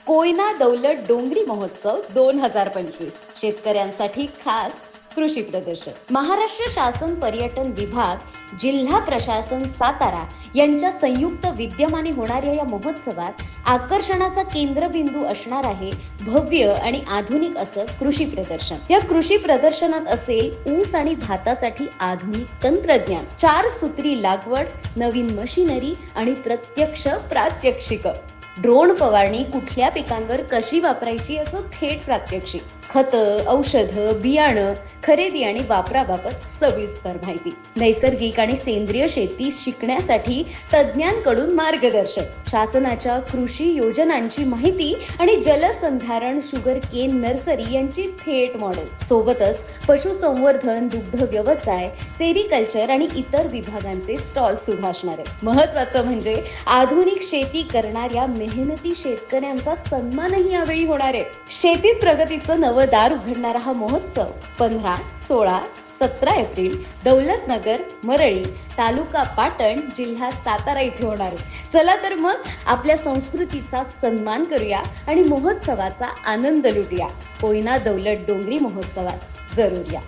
कोयना दौलत डोंगरी महोत्सव 2025 शेतकऱ्यांसाठी खास कृषी प्रदर्शन. महाराष्ट्र शासन पर्यटन विभाग, जिल्हा प्रशासन सातारा यांच्या संयुक्त विद्यमाने होणाऱ्या या महोत्सवात आकर्षणाचा केंद्रबिंदू असणार आहे भव्य आणि आधुनिक असं कृषी प्रदर्शन. या कृषी प्रदर्शनात असेल ऊस आणि भातासाठी आधुनिक तंत्रज्ञान, 4 सूत्री लागवड, नवीन मशिनरी आणि प्रत्यक्ष प्रात्यक्षिक. ड्रोन फवारणी कुठल्या पिकांवर कशी वापरायची याचं थेट प्रात्यक्षिक. खतं, औषधं, बियाणं खरेदी आणि वापराबाबत सविस्तर माहिती. नैसर्गिक आणि सेंद्रिय शेती शिकण्यासाठी तज्ज्ञांकडून मार्गदर्शन. शासनाच्या कृषी योजनांची माहिती आणि जलसंधारण, शुगर केन नर्सरी यांची थेट मॉडेल. सोबतच पशुसंवर्धन, दुग्ध व्यवसाय, सेरिकल्चर आणि इतर विभागांचे स्टॉल सुद्धा असणार आहेत. महत्वाचं म्हणजे आधुनिक शेती करणाऱ्या मेहनती शेतकऱ्यांचा सन्मानही यावेळी होणार आहे. शेतीत प्रगतीचं नवं दार उघडणारा हा महोत्सव 15, 16, 17 एप्रिल दौलतनगर, मरळी, तालुका पाटण, जिल्हा सातारा इथे होणार आहे. चला तर मग आपल्या संस्कृतीचा सन्मान करूया आणि महोत्सवाचा आनंद लुटूया. कोयना दौलत डोंगरी महोत्सवात जरूर या.